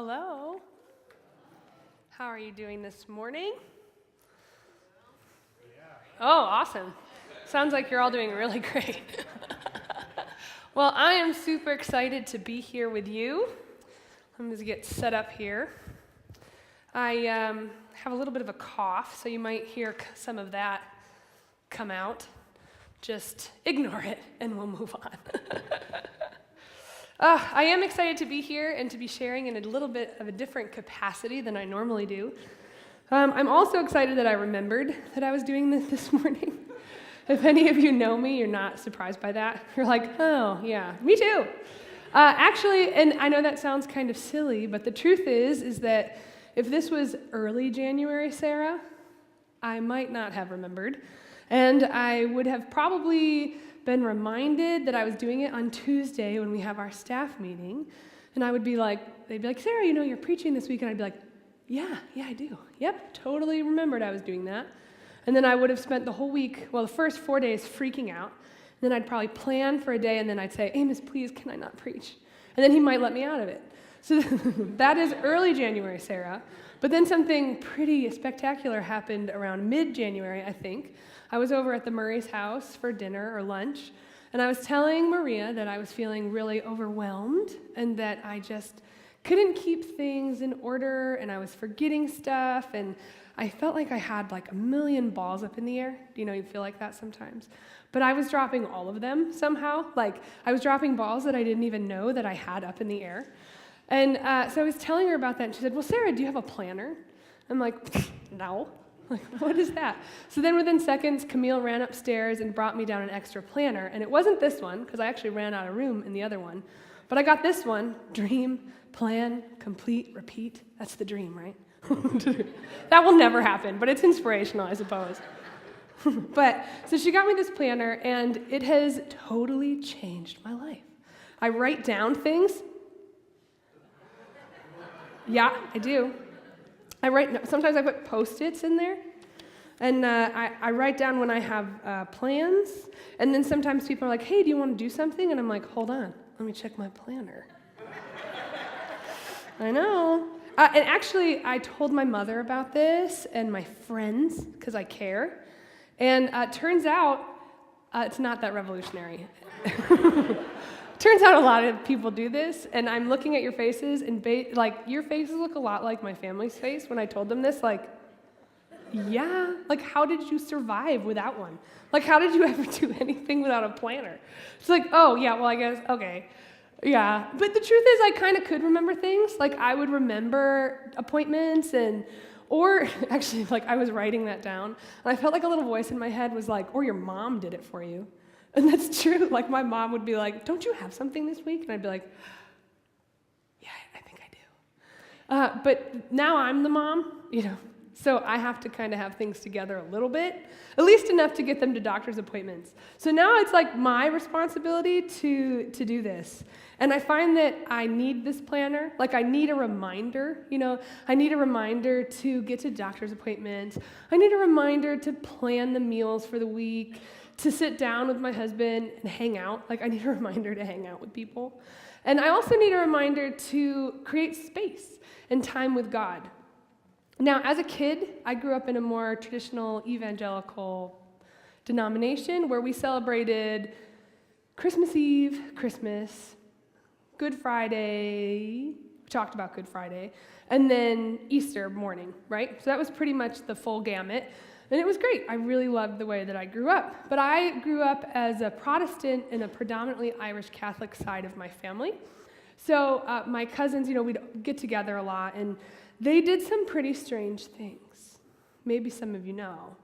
Hello. How are you doing this morning? Oh, awesome. Sounds like you're all doing really great. Well, I am super excited to be here with you. Let me just get set up here. I have a little bit of a cough, so you might hear some of that come out. Just ignore it, and we'll move on. I am excited to be here and to be sharing in a little bit of a different capacity than I normally do. I'm also excited that I remembered that I was doing this morning. If any of you know me, you're not surprised by that. You're like, oh, yeah, me too. Actually, and I know that sounds kind of silly, but the truth is that if this was early January, Sarah, I might not have remembered. And I would have probably been reminded that I was doing it on Tuesday when we have our staff meeting. And I would be like, they'd be like, Sarah, you know, you're preaching this week. And I'd be like, yeah, I do. Yep, totally remembered I was doing that. And then I would have spent the whole week, well, the first 4 days freaking out. And then I'd probably plan for a day, and then I'd say, Amos, please, can I not preach? And then he might let me out of it. So that is early January, Sarah. But then something pretty spectacular happened around mid-January, I think. I was over at the Murray's house for dinner or lunch, and I was telling Maria that I was feeling really overwhelmed and that I just couldn't keep things in order, and I was forgetting stuff, and I felt like I had like a million balls up in the air. You know, you feel like that sometimes. But I was dropping all of them somehow. Like, I was dropping balls that I didn't even know that I had up in the air. And so I was telling her about that, and she said, well, Sarah, do you have a planner? I'm like, no. Like, what is that? So then within seconds, Camille ran upstairs and brought me down an extra planner. And it wasn't this one, because I actually ran out of room in the other one. But I got this one, dream, plan, complete, repeat. That's the dream, right? That will never happen, but it's inspirational, I suppose. But, so she got me this planner, and it has totally changed my life. I write down things. Yeah, I do. Sometimes I put Post-its in there, and I write down when I have plans, and then sometimes people are like, hey, do you want to do something? And I'm like, hold on, let me check my planner. I know. And actually, I told my mother about this and my friends, because I care, and turns out it's not that revolutionary. Turns out a lot of people do this, and I'm looking at your faces, and your faces look a lot like my family's face when I told them this, like, yeah, like, how did you survive without one? Like, how did you ever do anything without a planner? It's like, oh, yeah, well, I guess, okay, yeah. But the truth is, I kind of could remember things. Like, I would remember appointments, or actually, like, I was writing that down, and I felt like a little voice in my head was like, or your mom did it for you. And that's true. Like, my mom would be like, don't you have something this week? And I'd be like, yeah, I think I do. But now I'm the mom, you know, so I have to kind of have things together a little bit, at least enough to get them to doctor's appointments. So now it's like my responsibility to do this. And I find that I need this planner. Like, I need a reminder, you know. I need a reminder to get to doctor's appointments. I need a reminder to plan the meals for the week, to sit down with my husband and hang out. Like, I need a reminder to hang out with people. And I also need a reminder to create space and time with God. Now, as a kid, I grew up in a more traditional evangelical denomination where we celebrated Christmas Eve, Christmas, Good Friday, we talked about Good Friday, and then Easter morning, right? So that was pretty much the full gamut. And it was great. I really loved the way that I grew up. But I grew up as a Protestant in a predominantly Irish Catholic side of my family. So my cousins, you know, we'd get together a lot, and they did some pretty strange things. Maybe some of you know.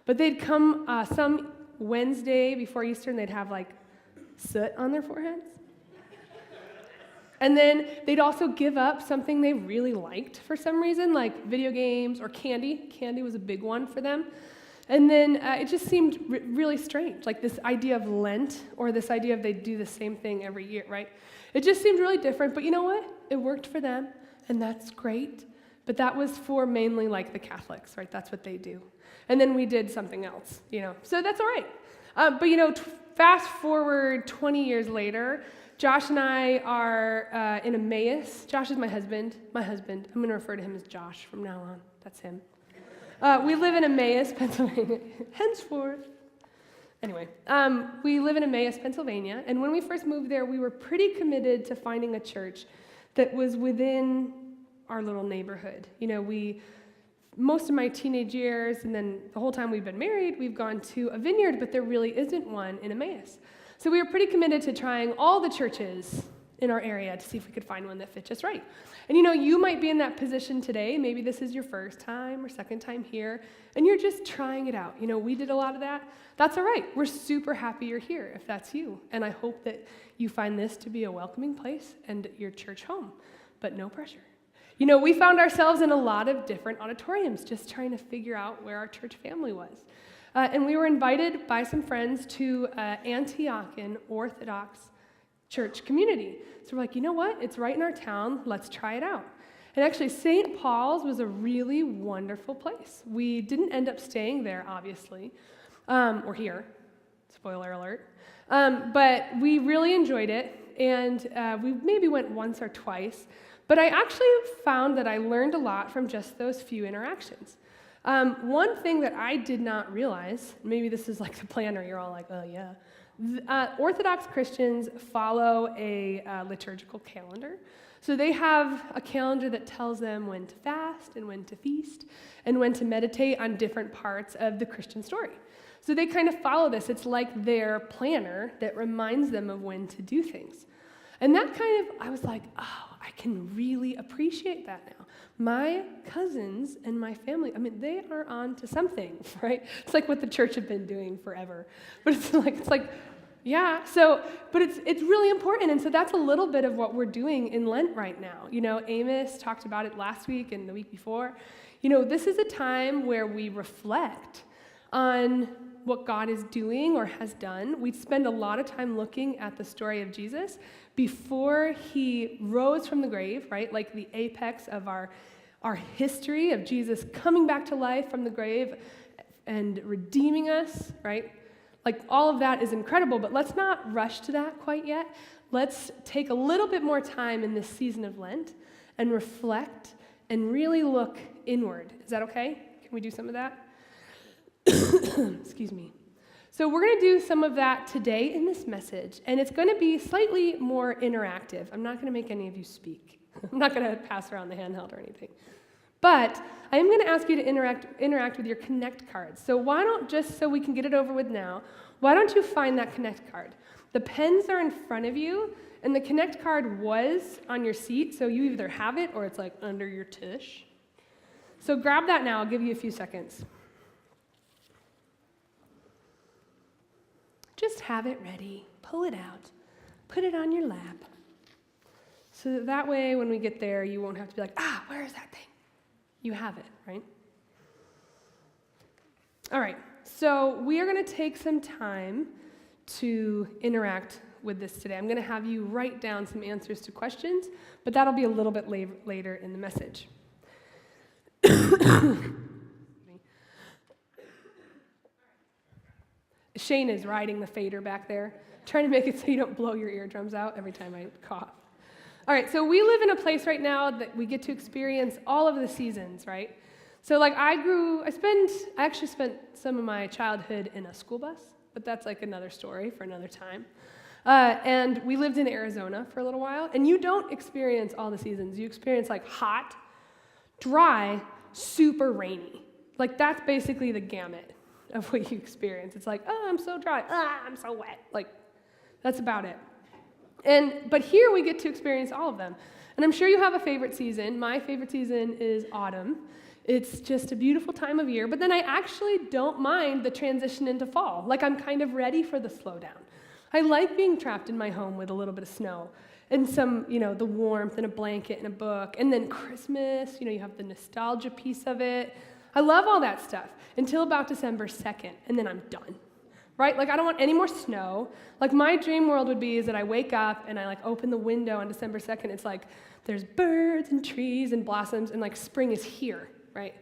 But they'd come some Wednesday before Easter, and they'd have, like, soot on their foreheads. And then they'd also give up something they really liked for some reason, like video games or candy. Candy was a big one for them. And then it just seemed really strange, like this idea of Lent or this idea of they do the same thing every year, right? It just seemed really different, but you know what? It worked for them, and that's great. But that was for mainly like the Catholics, right? That's what they do. And then we did something else, you know. So that's all right. But you know, fast forward 20 years later, Josh and I are in Emmaus. Josh is my husband. I'm going to refer to him as Josh from now on. That's him. We live in Emmaus, Pennsylvania, henceforth. Anyway, we live in Emmaus, Pennsylvania, and when we first moved there, we were pretty committed to finding a church that was within our little neighborhood. Most of my teenage years, and then the whole time we've been married, we've gone to a vineyard, but there really isn't one in Emmaus. So we were pretty committed to trying all the churches in our area to see if we could find one that fit just right. And you might be in that position today. Maybe this is your first time or second time here, and you're just trying it out. We did a lot of that. That's all right. We're super happy you're here if that's you. And I hope that you find this to be a welcoming place and your church home, but no pressure. We found ourselves in a lot of different auditoriums just trying to figure out where our church family was. And we were invited by some friends to Antiochian Orthodox church community. So we're like, you know what? It's right in our town. Let's try it out. And actually, St. Paul's was a really wonderful place. We didn't end up staying there, obviously, or here. Spoiler alert. But we really enjoyed it, and we maybe went once or twice. But I actually found that I learned a lot from just those few interactions. One thing that I did not realize, maybe this is like the planner, you're all like, oh yeah. Orthodox Christians follow a liturgical calendar. So they have a calendar that tells them when to fast and when to feast and when to meditate on different parts of the Christian story. So they kind of follow this. It's like their planner that reminds them of when to do things. And that I was like, oh, I can really appreciate that now. My cousins and my family, they are on to something, right? It's like what the church have been doing forever. But it's like, yeah, but it's really important. And so that's a little bit of what we're doing in Lent right now. Amos talked about it last week and the week before. This is a time where we reflect on what God is doing or has done. We spend a lot of time looking at the story of Jesus before he rose from the grave, right? Like the apex of our history of Jesus coming back to life from the grave and redeeming us, right? Like all of that is incredible, but let's not rush to that quite yet. Let's take a little bit more time in this season of Lent and reflect and really look inward. Is that okay? Can we do some of that? Excuse me. So we're going to do some of that today in this message, and it's going to be slightly more interactive. I'm not going to make any of you speak. I'm not going to pass around the handheld or anything. But I am going to ask you to interact with your Connect cards. So why don't, just so we can get it over with now, why don't you find that Connect card? The pens are in front of you, and the Connect card was on your seat, so you either have it or it's like under your tush. So grab that now. I'll give you a few seconds. Just have it ready. Pull it out. Put it on your lap. So that way, when we get there, you won't have to be like, where is that thing? You have it, right? All right, so we are going to take some time to interact with this today. I'm going to have you write down some answers to questions, but that'll be a little bit later in the message. Shane is riding the fader back there, trying to make it so you don't blow your eardrums out every time I cough. All right, so we live in a place right now that we get to experience all of the seasons, right? So I actually spent some of my childhood in a school bus, but that's like another story for another time. And we lived in Arizona for a little while, and you don't experience all the seasons. You experience like hot, dry, super rainy. Like that's basically the gamut of what you experience. It's like, oh, I'm so dry. I'm so wet. Like that's about it. But here we get to experience all of them. And I'm sure you have a favorite season. My favorite season is autumn. It's just a beautiful time of year. But then I actually don't mind the transition into fall. Like I'm kind of ready for the slowdown. I like being trapped in my home with a little bit of snow and some, the warmth and a blanket and a book. And then Christmas, you have the nostalgia piece of it. I love all that stuff until about December 2nd, and then I'm done. Right? Like I don't want any more snow. Like my dream world would be is that I wake up and I like open the window on December 2nd. It's like there's birds and trees and blossoms and like spring is here, right?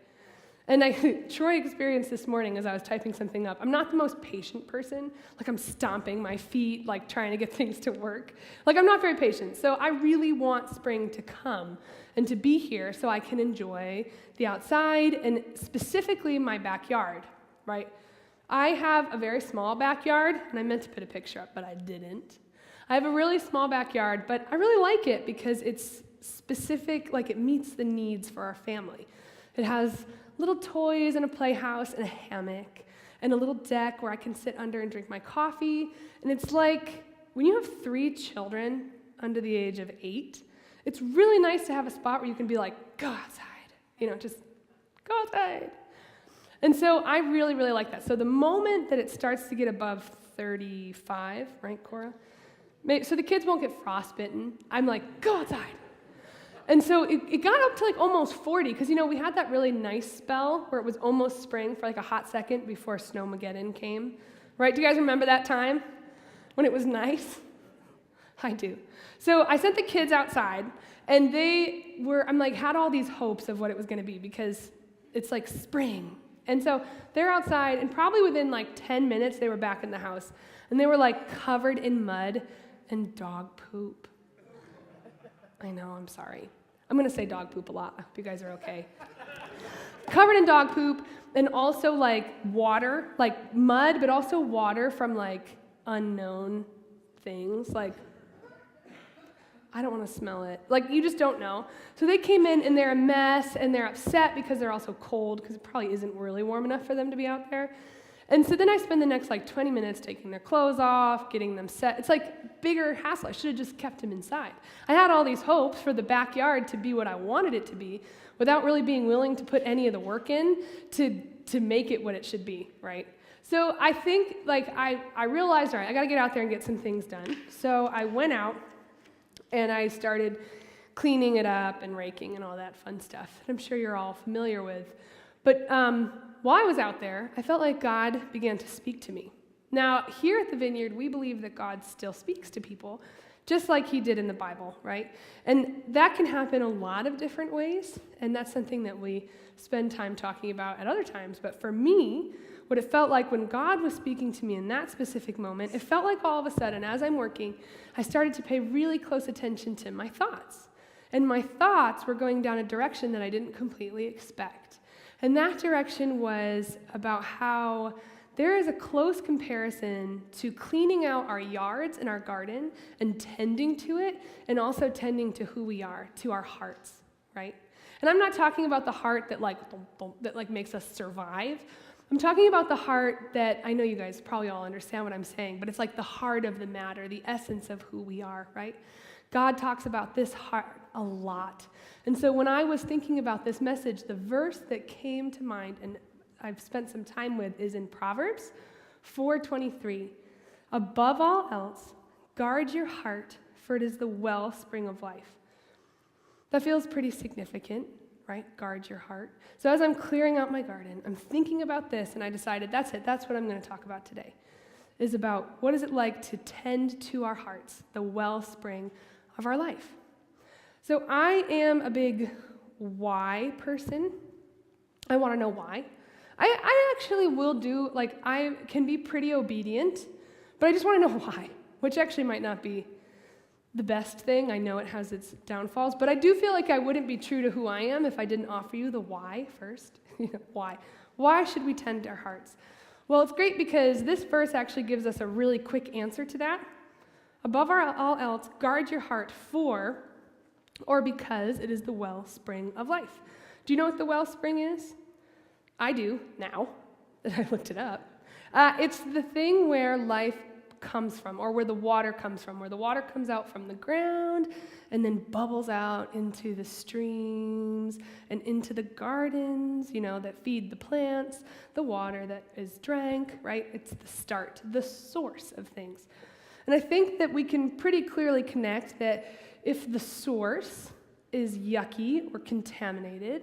And Troy experienced this morning as I was typing something up. I'm not the most patient person. Like, I'm stomping my feet, like trying to get things to work. Like, I'm not very patient. So I really want spring to come and to be here so I can enjoy the outside and specifically my backyard, right? I have a very small backyard, and I meant to put a picture up, but I didn't. I have a really small backyard, but I really like it because it's specific, like it meets the needs for our family. It has little toys and a playhouse and a hammock and a little deck where I can sit under and drink my coffee. And it's like when you have 3 children under the age of 8, it's really nice to have a spot where you can be like, go outside, just go outside. And so I really, really like that. So the moment that it starts to get above 35, right, Cora? So the kids won't get frostbitten, I'm like, go outside. And so it got up to like almost 40, because we had that really nice spell where it was almost spring for like a hot second before Snowmageddon came. Right? Do you guys remember that time when it was nice? I do. So I sent the kids outside, and had all these hopes of what it was going to be, because it's like spring. And so they're outside, and probably within like 10 minutes, they were back in the house. And they were like covered in mud and dog poop. I know, I'm sorry. I'm going to say dog poop a lot. I hope you guys are okay. Covered in dog poop, and also like water, like mud, but also water from like unknown things. Like, I don't want to smell it. Like, you just don't know. So they came in, and they're a mess, and they're upset because they're also cold, because it probably isn't really warm enough for them to be out there. And so then I spend the next like 20 minutes taking their clothes off, getting them set. It's like bigger hassle. I should have just kept them inside. I had all these hopes for the backyard to be what I wanted it to be without really being willing to put any of the work in to make it what it should be, right? So I think I realized, all right, I got to get out there and get some things done. So I went out and I started cleaning it up and raking and all that fun stuff that I'm sure you're all familiar with. But while I was out there, I felt like God began to speak to me. Now, here at the Vineyard, we believe that God still speaks to people, just like he did in the Bible, right? And that can happen a lot of different ways, and that's something that we spend time talking about at other times. But for me, what it felt like when God was speaking to me in that specific moment, it felt like all of a sudden, as I'm working, I started to pay really close attention to my thoughts. And my thoughts were going down a direction that I didn't completely expect. And that direction was about how there is a close comparison to cleaning out our yards and our garden and tending to it, and also tending to who we are, to our hearts, right? And I'm not talking about the heart that makes us survive. I'm talking about the heart that, I know you guys probably all understand what I'm saying, but it's like the heart of the matter, the essence of who we are, right? God talks about this heart a lot. And so when I was thinking about this message, the verse that came to mind and I've spent some time with is in Proverbs 4:23. Above all else, guard your heart, for it is the wellspring of life. That feels pretty significant, right? Guard your heart. So as I'm clearing out my garden, I'm thinking about this, and I decided that's it. That's what I'm going to talk about today, is about what is it like to tend to our hearts, the wellspring of our life. So I am a big why person. I want to know why. I actually will I can be pretty obedient, but I just want to know why, which actually might not be the best thing. I know it has its downfalls, but I do feel like I wouldn't be true to who I am if I didn't offer you the why first. Why? Why should we tend our hearts? Well, it's great because this verse actually gives us a really quick answer to that. Above all else, guard your heart for or because it is the wellspring of life. Do you know what the wellspring is? I do, now that I looked it up. It's the thing where life comes from, or where the water comes from, where the water comes out from the ground and then bubbles out into the streams and into the gardens, that feed the plants, the water that is drank, right? It's the start, the source of things. And I think that we can pretty clearly connect that if the source is yucky or contaminated,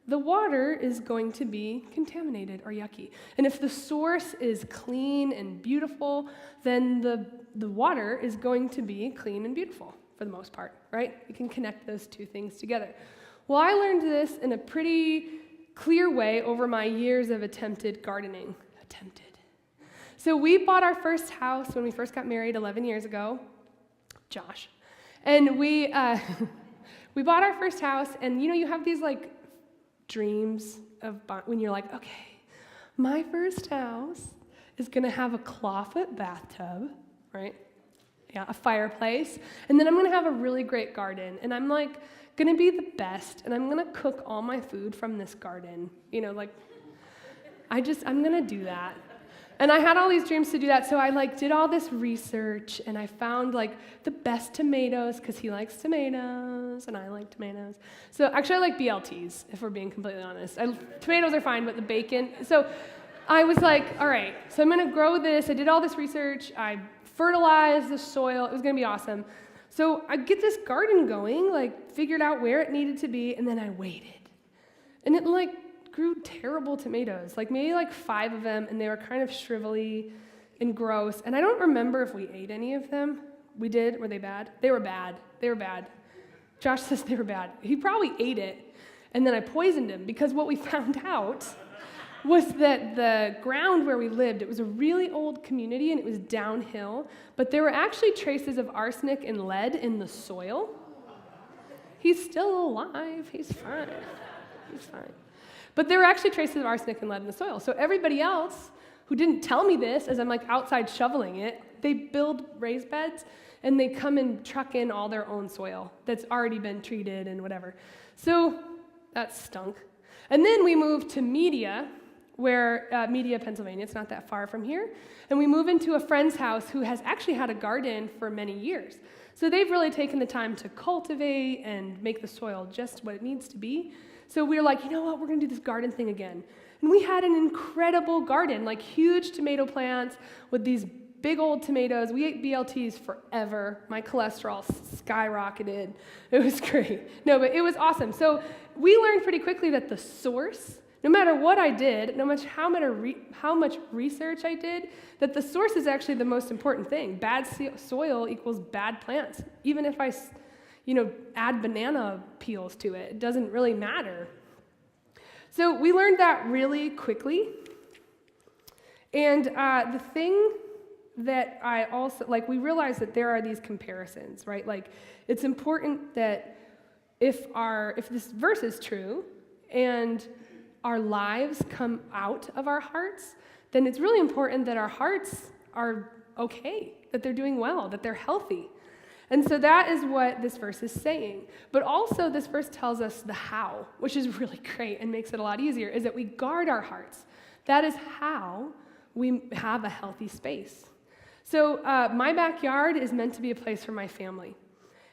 the water is going to be contaminated or yucky. And if the source is clean and beautiful, then the water is going to be clean and beautiful for the most part, right? You can connect those two things together. Well, I learned this in a pretty clear way over my years of attempted gardening. So we bought our first house when we first got married 11 years ago, Josh. And we bought our first house, and you have these like dreams of when you're like, okay, my first house is gonna have a clawfoot bathtub, right? Yeah, a fireplace, and then I'm gonna have a really great garden, and I'm like gonna be the best, and I'm gonna cook all my food from this garden. I'm gonna do that. And I had all these dreams to do that, so I did all this research, and I found the best tomatoes, because he likes tomatoes, and I like tomatoes. So actually I like BLTs, if we're being completely honest. Tomatoes are fine, but the bacon. So I was like, all right, so I'm gonna grow this. I did all this research. I fertilized the soil. It was gonna be awesome. So I get this garden going, figured out where it needed to be, and then I waited. And it grew terrible tomatoes, maybe 5 of them, and they were kind of shrivelly and gross. And I don't remember if we ate any of them. We did. Were they bad? They were bad. Josh says they were bad. He probably ate it, and then I poisoned him, because what we found out was that the ground where we lived, it was a really old community, and it was downhill, but there were actually traces of arsenic and lead in the soil. He's still alive. He's fine. But there were actually traces of arsenic and lead in the soil. So everybody else who didn't tell me this, as I'm outside shoveling it, they build raised beds, and they come and truck in all their own soil that's already been treated and whatever. So that stunk. And then we moved to Media, Media, Pennsylvania. It's not that far from here. And we move into a friend's house who has actually had a garden for many years. So they've really taken the time to cultivate and make the soil just what it needs to be. So we were like, you know what, we're going to do this garden thing again. And we had an incredible garden, huge tomato plants with these big old tomatoes. We ate BLTs forever. My cholesterol skyrocketed. It was great. No, but it was awesome. So we learned pretty quickly that the source, no matter what I did, no matter how much research I did, that the source is actually the most important thing. Bad soil equals bad plants. Even if I add banana peels to it. It doesn't really matter. So we learned that really quickly. And the thing that I also, we realized that there are these comparisons, right? It's important that if this verse is true and our lives come out of our hearts, then it's really important that our hearts are okay, that they're doing well, that they're healthy. And so that is what this verse is saying. But also this verse tells us the how, which is really great and makes it a lot easier, is that we guard our hearts. That is how we have a healthy space. So my backyard is meant to be a place for my family.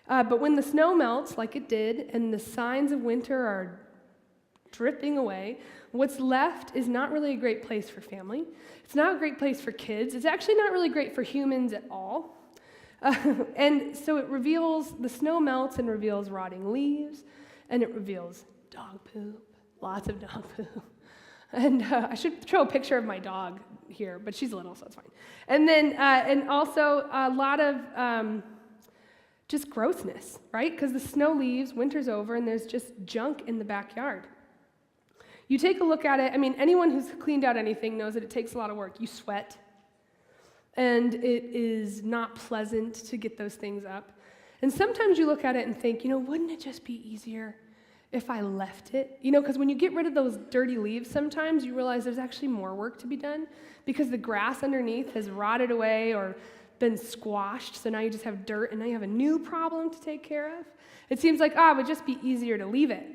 But when the snow melts, like it did, and the signs of winter are dripping away, what's left is not really a great place for family. It's not a great place for kids. It's actually not really great for humans at all. And so the snow melts and reveals rotting leaves, and it reveals dog poop, lots of dog poop. And I should show a picture of my dog here, but she's little, so it's fine. And then, and also a lot of just grossness, right? Because the snow leaves, winter's over, and there's just junk in the backyard. You take a look at it, anyone who's cleaned out anything knows that it takes a lot of work. You sweat. And it is not pleasant to get those things up. And sometimes you look at it and think, wouldn't it just be easier if I left it? Because when you get rid of those dirty leaves, sometimes you realize there's actually more work to be done because the grass underneath has rotted away or been squashed, so now you just have dirt, and now you have a new problem to take care of. It seems like, it would just be easier to leave it.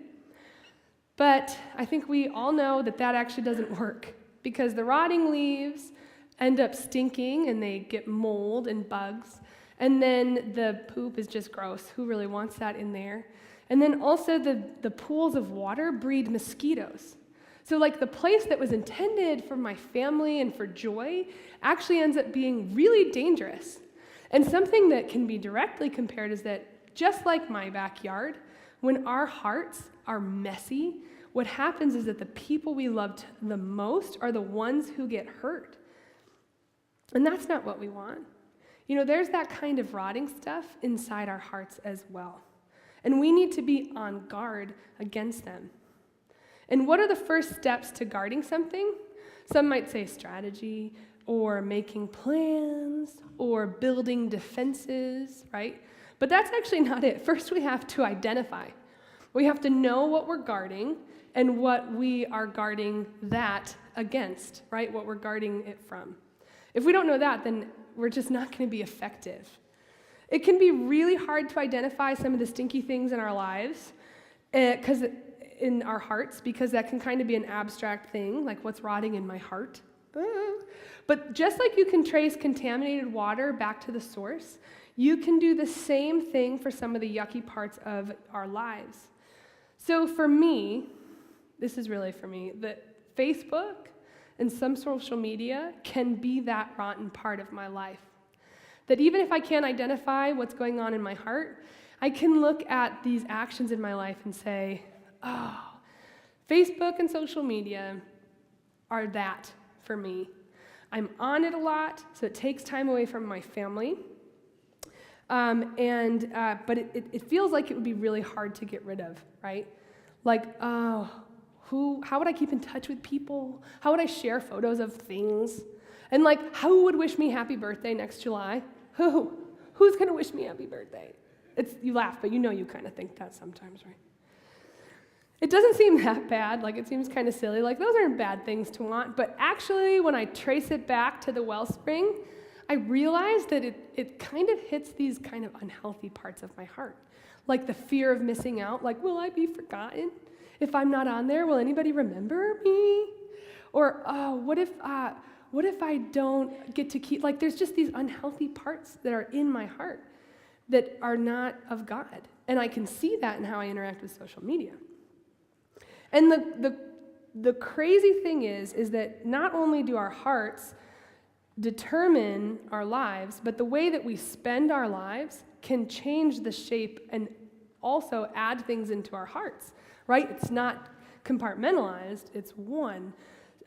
But I think we all know that actually doesn't work, because the rotting leaves end up stinking, and they get mold and bugs. And then the poop is just gross. Who really wants that in there? And then also the pools of water breed mosquitoes. So the place that was intended for my family and for joy actually ends up being really dangerous. And something that can be directly compared is that just like my backyard, when our hearts are messy, what happens is that the people we loved the most are the ones who get hurt. And that's not what we want. There's that kind of rotting stuff inside our hearts as well. And we need to be on guard against them. And what are the first steps to guarding something? Some might say strategy, or making plans, or building defenses, right? But that's actually not it. First, we have to identify. We have to know what we're guarding and what we are guarding that against, right? What we're guarding it from. If we don't know that, then we're just not going to be effective. It can be really hard to identify some of the stinky things in our lives, in our hearts, because that can kind of be an abstract thing, like what's rotting in my heart. But just like you can trace contaminated water back to the source, you can do the same thing for some of the yucky parts of our lives. So for me, this is really for me, that Facebook and some social media can be that rotten part of my life. That even if I can't identify what's going on in my heart, I can look at these actions in my life and say, oh, Facebook and social media are that for me. I'm on it a lot, so it takes time away from my family. But it feels like it would be really hard to get rid of, right? Like, how would I keep in touch with people? How would I share photos of things? And like, who would wish me happy birthday next July? Who's going to wish me happy birthday? You laugh, but you know you kind of think that sometimes, right? It doesn't seem that bad, like it seems kind of silly, like those aren't bad things to want, but actually when I trace it back to the wellspring, I realize that it kind of hits these kind of unhealthy parts of my heart. Like the fear of missing out, like will I be forgotten? If I'm not on there, will anybody remember me? Or what if I don't get to keep, like there's just these unhealthy parts that are in my heart that are not of God. And I can see that in how I interact with social media. And the crazy thing is that not only do our hearts determine our lives, but the way that we spend our lives can change the shape and also add things into our hearts, right? It's not compartmentalized, it's one.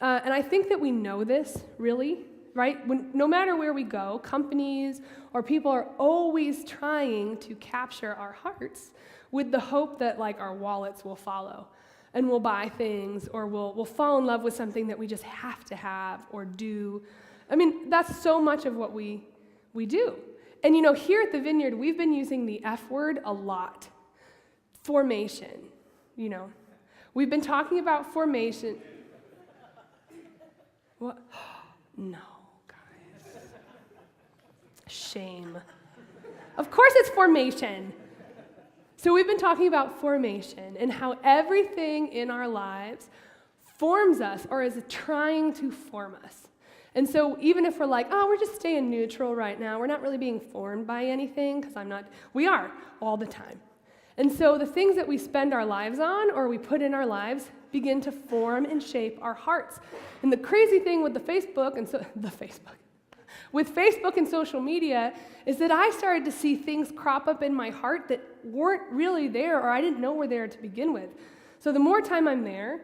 And I think that we know this, really, right? No matter where we go, companies or people are always trying to capture our hearts with the hope that like our wallets will follow. And we'll buy things, or we'll fall in love with something that we just have to have or do. I mean, that's so much of what we do. And here at the Vineyard, we've been using the F word a lot. Formation, We've been talking about formation. What? No, guys. Shame. Of course it's formation. So we've been talking about formation and how everything in our lives forms us or is trying to form us. And so even if we're like, oh, we're just staying neutral right now, we're not really being formed by anything, because we are all the time. And so the things that we spend our lives on or we put in our lives begin to form and shape our hearts. And the crazy thing with with Facebook and social media is that I started to see things crop up in my heart that weren't really there or I didn't know were there to begin with. So the more time I'm there,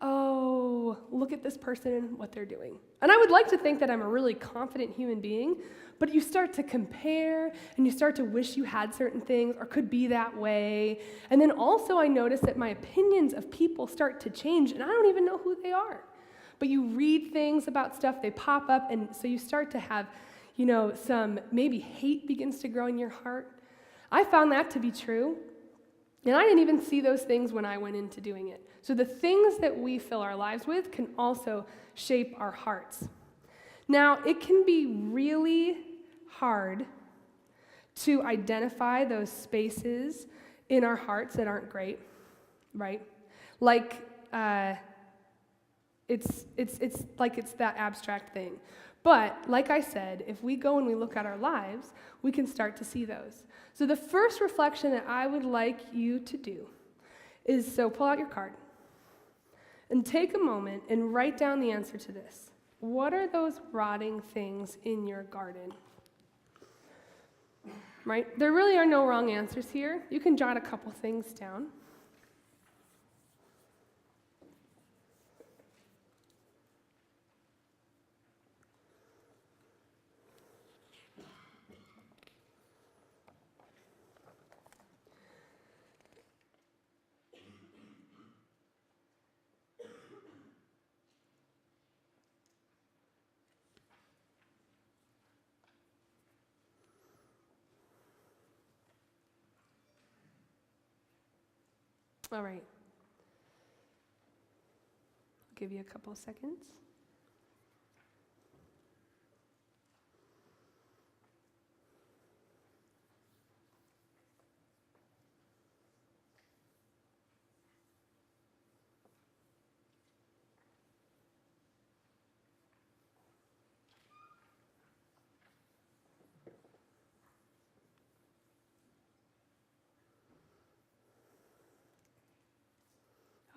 oh, look at this person and what they're doing. And I would like to think that I'm a really confident human being, but you start to compare and you start to wish you had certain things or could be that way. And then also I notice that my opinions of people start to change and I don't even know who they are. But you read things about stuff, they pop up, and so you start to have, some maybe hate begins to grow in your heart. I found that to be true, and I didn't even see those things when I went into doing it. So the things that we fill our lives with can also shape our hearts. Now, it can be really hard to identify those spaces in our hearts that aren't great, right? Like, it's like it's that abstract thing. But, like I said, if we go and we look at our lives, we can start to see those. So the first reflection that I would like you to do is, pull out your card and take a moment and write down the answer to this. What are those rotting things in your garden? Right? There really are no wrong answers here. You can jot a couple things down. All right. I'll give you a couple of seconds.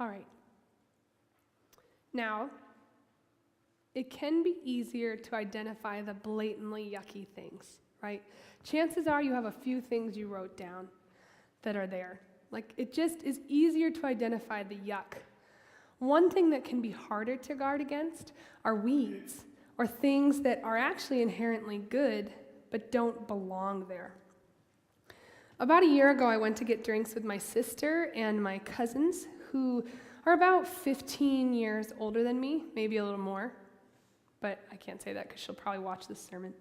All right. Now, it can be easier to identify the blatantly yucky things, right? Chances are you have a few things you wrote down that are there. Like, it just is easier to identify the yuck. One thing that can be harder to guard against are weeds, or things that are actually inherently good but don't belong there. About a year ago, I went to get drinks with my sister and my cousins, who are about 15 years older than me, maybe a little more, but I can't say that because she'll probably watch this sermon.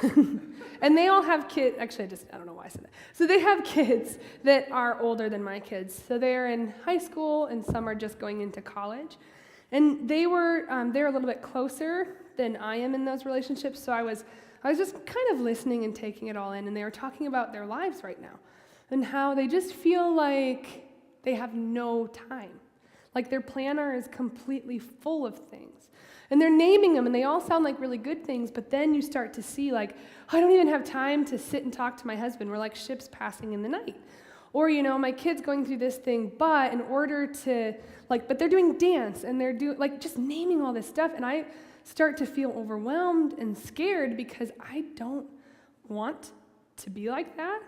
And they all have kids. Actually, I don't know why I said that. So they have kids that are older than my kids. So they're in high school, and some are just going into college. And they're a little bit closer than I am in those relationships. So I was just kind of listening and taking it all in. And they were talking about their lives right now and how they just feel like they have no time. Like their planner is completely full of things. And they're naming them, and they all sound like really good things, but then you start to see, like, I don't even have time to sit and talk to my husband. We're like ships passing in the night. Or, my kid's going through this thing, but in order to, but they're doing dance, and they're doing, just naming all this stuff, and I start to feel overwhelmed and scared because I don't want to be like that.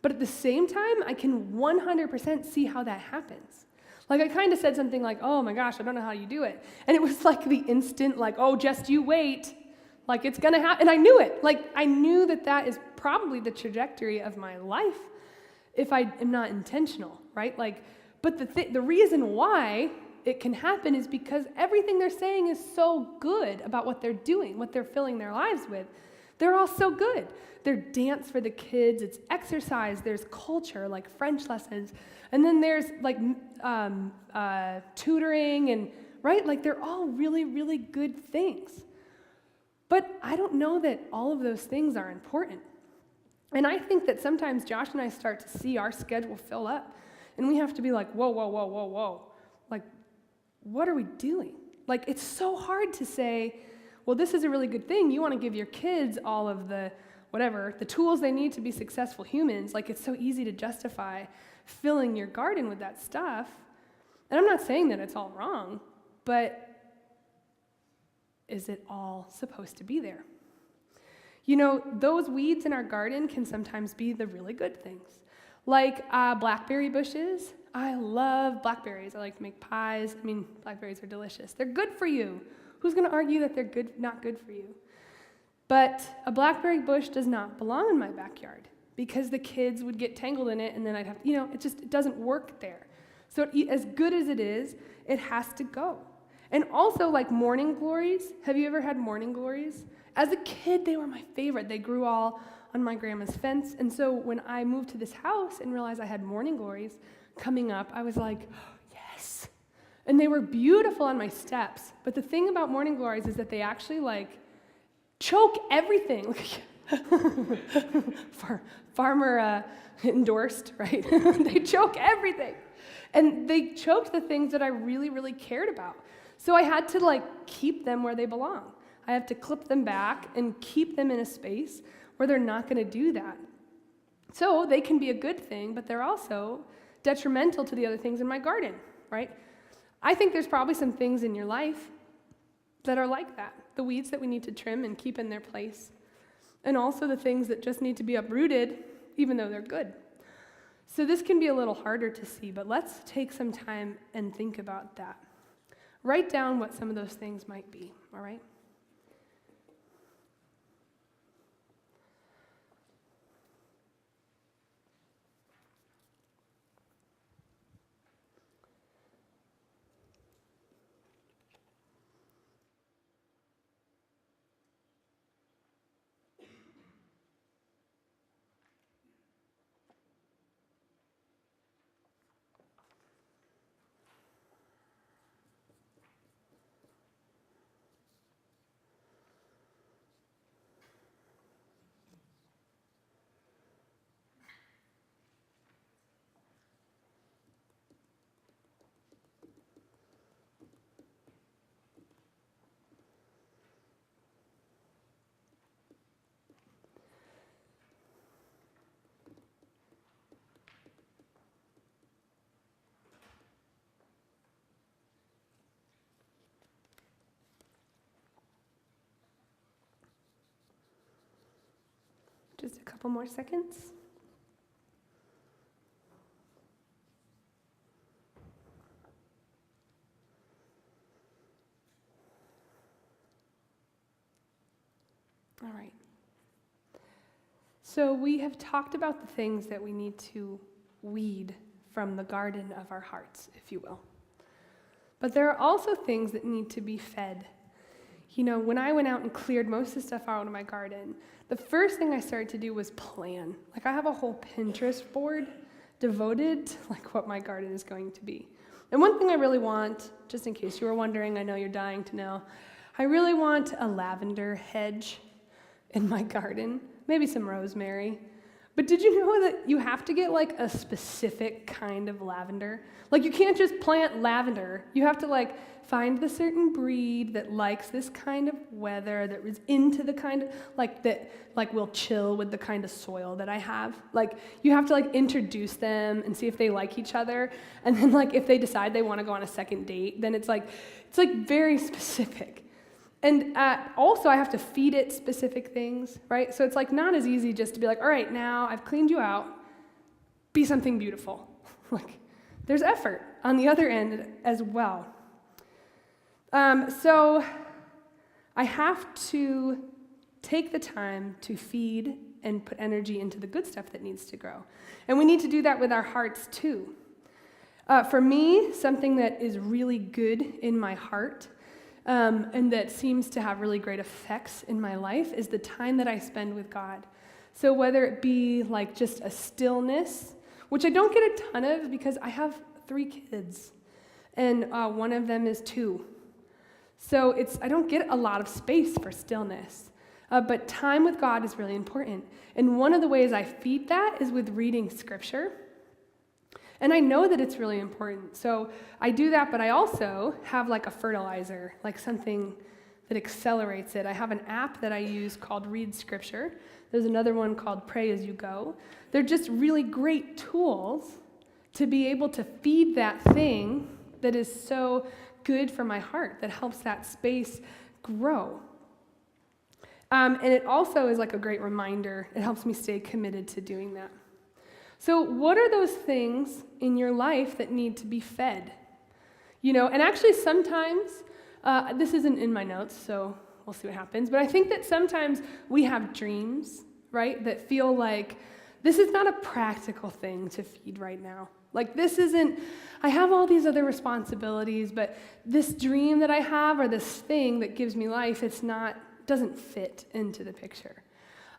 But at the same time, I can 100% see how that happens. I kind of said something like, oh my gosh, I don't know how you do it. And it was like the instant, oh, just you wait. It's going to happen. And I knew it. I knew that is probably the trajectory of my life if I am not intentional, right? But the reason why it can happen is because everything they're saying is so good about what they're doing, what they're filling their lives with. They're all so good. There's dance for the kids, it's exercise, there's culture, like French lessons, and then there's tutoring, and right? They're all really, really good things. But I don't know that all of those things are important. And I think that sometimes Josh and I start to see our schedule fill up, and we have to be like, whoa, whoa, whoa, whoa, whoa. What are we doing? It's so hard to say, well, this is a really good thing. You want to give your kids all of the tools they need to be successful humans. It's so easy to justify filling your garden with that stuff. And I'm not saying that it's all wrong, but is it all supposed to be there? Those weeds in our garden can sometimes be the really good things. Blackberry bushes. I love blackberries. I like to make pies. Blackberries are delicious. They're good for you. Who's going to argue that they're not good for you? But a blackberry bush does not belong in my backyard because the kids would get tangled in it, and then I'd have, it doesn't work there. So as good as it is, it has to go. And also morning glories. Have you ever had morning glories? As a kid, they were my favorite. They grew all on my grandma's fence. And so when I moved to this house and realized I had morning glories coming up, I was like, yes. And they were beautiful on my steps. But the thing about morning glories is that they actually choke everything. Farmer endorsed, right? They choke everything. And they choked the things that I really, really cared about. So I had to keep them where they belong. I have to clip them back and keep them in a space where they're not going to do that. So they can be a good thing, but they're also detrimental to the other things in my garden, right? I think there's probably some things in your life that are like that. The weeds that we need to trim and keep in their place. And also the things that just need to be uprooted, even though they're good. So this can be a little harder to see, but let's take some time and think about that. Write down what some of those things might be, all right? Just a couple more seconds. All right. So we have talked about the things that we need to weed from the garden of our hearts, if you will. But there are also things that need to be fed. You know, when I went out and cleared most of the stuff out of my garden, the first thing I started to do was plan. Like, I have a whole Pinterest board devoted to what my garden is going to be. And one thing I really want, just in case you were wondering, I know you're dying to know, I really want a lavender hedge in my garden, maybe some rosemary. But did you know that you have to get a specific kind of lavender? You can't just plant lavender. You have to find the certain breed that likes this kind of weather, that is into the kind of, that will chill with the kind of soil that I have. You have to introduce them and see if they like each other. And then if they decide they want to go on a second date, then it's very specific. And also, I have to feed it specific things, right? So it's not as easy just to be all right, now I've cleaned you out, be something beautiful. There's effort on the other end as well. So I have to take the time to feed and put energy into the good stuff that needs to grow. And we need to do that with our hearts too. For me, something that is really good in my heart and that seems to have really great effects in my life is the time that I spend with God. So whether it be just a stillness, which I don't get a ton of because I have 3 kids, and one of them is 2. So I don't get a lot of space for stillness. But time with God is really important. And one of the ways I feed that is with reading Scripture. And I know that it's really important. So I do that, but I also have a fertilizer, something that accelerates it. I have an app that I use called Read Scripture. There's another one called Pray As You Go. They're just really great tools to be able to feed that thing that is so good for my heart, that helps that space grow. And it also is a great reminder. It helps me stay committed to doing that. So what are those things in your life that need to be fed? And actually sometimes, this isn't in my notes, so we'll see what happens, but I think that sometimes we have dreams, right, that feel this is not a practical thing to feed right now. This isn't, I have all these other responsibilities, but this dream that I have or this thing that gives me life, doesn't fit into the picture.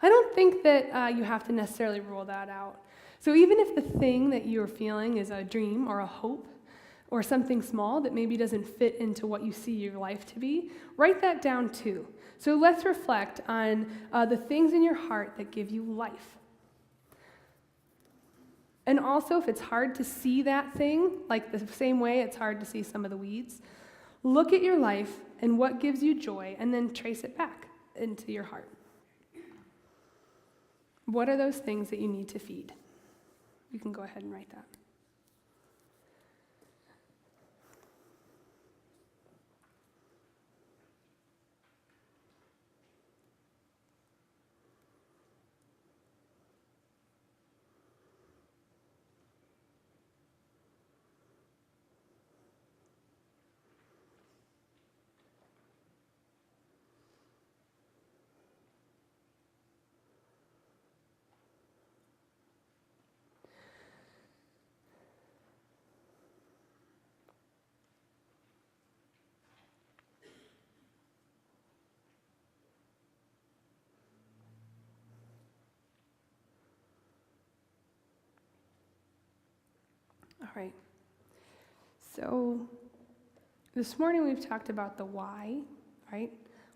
I don't think that you have to necessarily rule that out. So even if the thing that you're feeling is a dream or a hope or something small that maybe doesn't fit into what you see your life to be, write that down too. So let's reflect on the things in your heart that give you life. And also, if it's hard to see that thing, the same way it's hard to see some of the weeds, look at your life and what gives you joy, and then trace it back into your heart. What are those things that you need to feed? You can go ahead and write that. All right. So this morning we've talked about the why, right?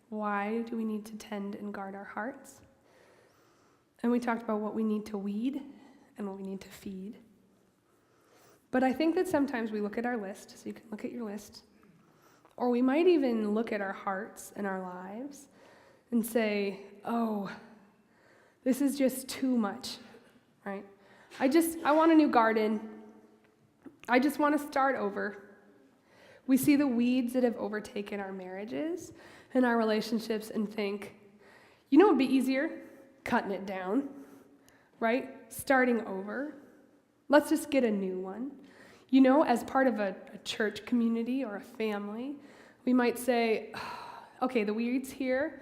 Why do we need to tend and guard our hearts? And we talked about what we need to weed and what we need to feed. But I think that sometimes we look at our list, so you can look at your list, or we might even look at our hearts and our lives and say, oh, this is just too much, right? I want a new garden. I just want to start over. We see the weeds that have overtaken our marriages and our relationships and think, you know what would be easier? Cutting it down, right? Starting over. Let's just get a new one. As part of a church community or a family, we might say, okay, the weeds here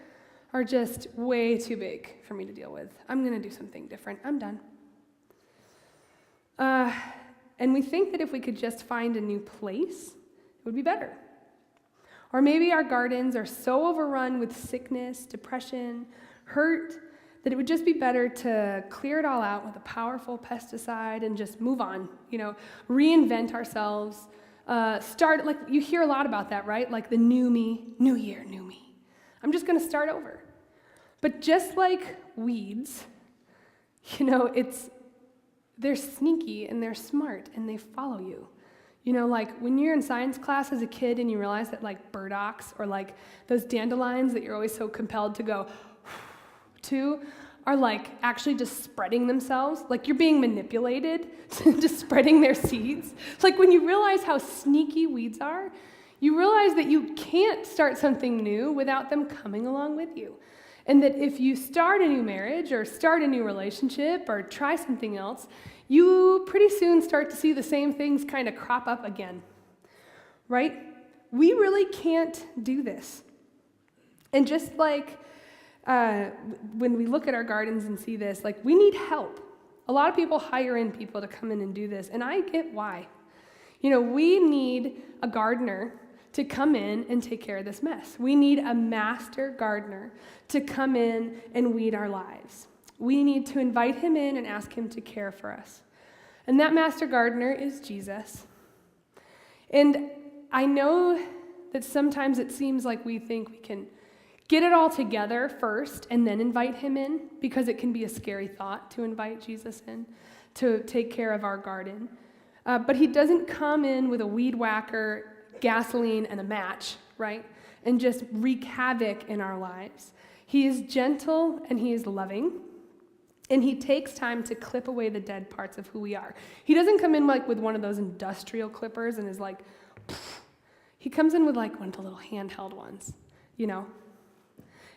are just way too big for me to deal with. I'm going to do something different. I'm done. And we think that if we could just find a new place, it would be better. Or maybe our gardens are so overrun with sickness, depression, hurt, that it would just be better to clear it all out with a powerful pesticide and just move on, reinvent ourselves, start, like you hear a lot about that, right? Like the new me, new year, new me. I'm just going to start over. But just like weeds, they're sneaky and they're smart and they follow you. Like when you're in science class as a kid and you realize that like burdocks or like those dandelions that you're always so compelled to go to are like actually just spreading themselves, like you're being manipulated to spreading their seeds. It's like when you realize how sneaky weeds are, you realize that you can't start something new without them coming along with you. And that if you start a new marriage or start a new relationship or try something else, you pretty soon start to see the same things kind of crop up again, right? We really can't do this. And just like when we look at our gardens and see this, like we need help. A lot of people hire in people to come in and do this, and I get why. We need a gardener to come in and take care of this mess. We need a master gardener to come in and weed our lives. We need to invite him in and ask him to care for us. And that master gardener is Jesus. And I know that sometimes it seems like we think we can get it all together first and then invite him in, because it can be a scary thought to invite Jesus in to take care of our garden. But he doesn't come in with a weed whacker, gasoline, and a match, right? And just wreak havoc in our lives. He is gentle and he is loving. And he takes time to clip away the dead parts of who we are. He doesn't come in like with one of those industrial clippers and is like, pfft. He comes in with like one of the little handheld ones,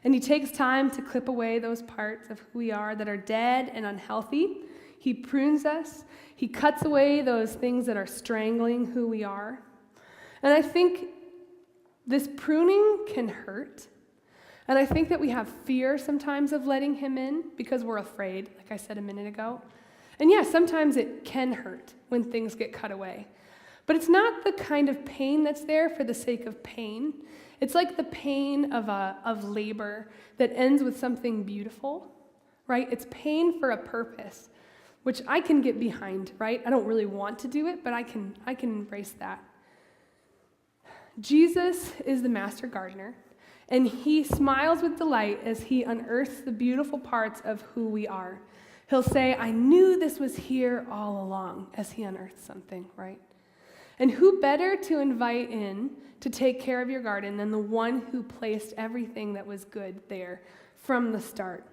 And he takes time to clip away those parts of who we are that are dead and unhealthy. He prunes us. He cuts away those things that are strangling who we are. And I think this pruning can hurt. And I think that we have fear sometimes of letting him in because we're afraid, like I said a minute ago. And yeah, sometimes it can hurt when things get cut away. But it's not the kind of pain that's there for the sake of pain. It's like the pain of labor that ends with something beautiful, right? It's pain for a purpose, which I can get behind, right? I don't really want to do it, but I can embrace that. Jesus is the master gardener, and he smiles with delight as he unearths the beautiful parts of who we are. He'll say, I knew this was here all along, as he unearths something, right? And who better to invite in to take care of your garden than the one who placed everything that was good there from the start?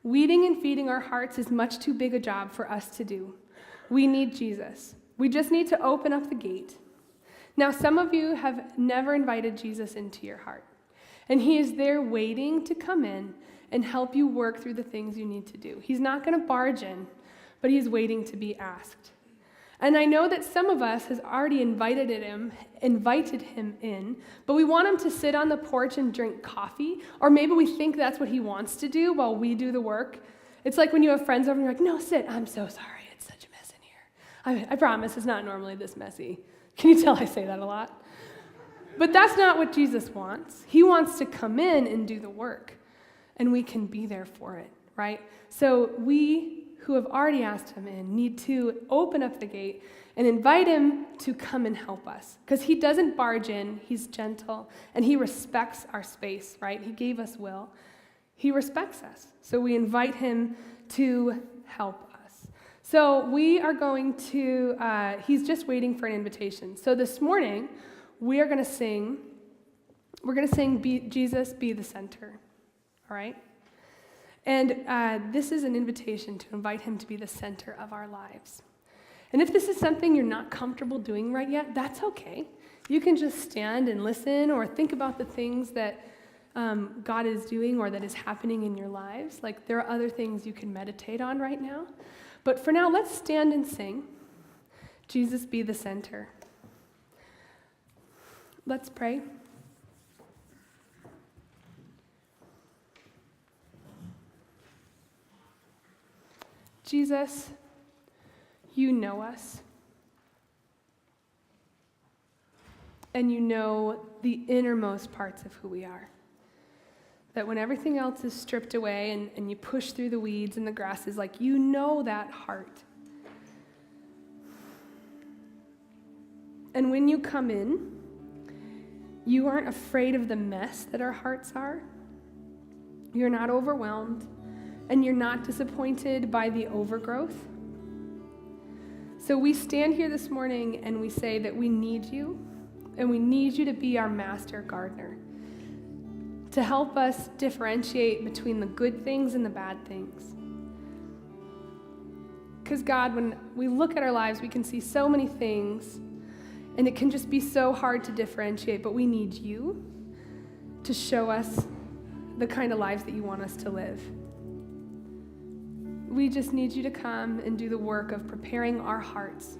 Weeding and feeding our hearts is much too big a job for us to do. We need Jesus. We just need to open up the gate. Now, some of you have never invited Jesus into your heart, and he is there waiting to come in and help you work through the things you need to do. He's not going to barge in, but he's waiting to be asked. And I know that some of us has already invited him in, but we want him to sit on the porch and drink coffee, or maybe we think that's what he wants to do while we do the work. It's like when you have friends over and you're like, no, sit, I'm so sorry, it's such a mess in here. I promise it's not normally this messy. Can you tell I say that a lot? But that's not what Jesus wants. He wants to come in and do the work, and we can be there for it, right? So we who have already asked him in need to open up the gate and invite him to come and help us, because he doesn't barge in. He's gentle, and he respects our space, right? He gave us will. He respects us, so we invite him to help us. So we are going to, he's just waiting for an invitation. So this morning, we're going to sing, Jesus, Be the Center, all right? And this is an invitation to invite him to be the center of our lives. And if this is something you're not comfortable doing right yet, that's okay. You can just stand and listen or think about the things that God is doing or that is happening in your lives. Like, there are other things you can meditate on right now. But for now, let's stand and sing, Jesus Be the Center. Let's pray. Jesus, you know us. And you know the innermost parts of who we are. That when everything else is stripped away and you push through the weeds and the grasses, like, you know that heart. And when you come in, you aren't afraid of the mess that our hearts are. You're not overwhelmed, and you're not disappointed by the overgrowth. So we stand here this morning and we say that we need you, and we need you to be our master gardener, to help us differentiate between the good things and the bad things. Because God, when we look at our lives, we can see so many things, and it can just be so hard to differentiate, but we need you to show us the kind of lives that you want us to live. We just need you to come and do the work of preparing our hearts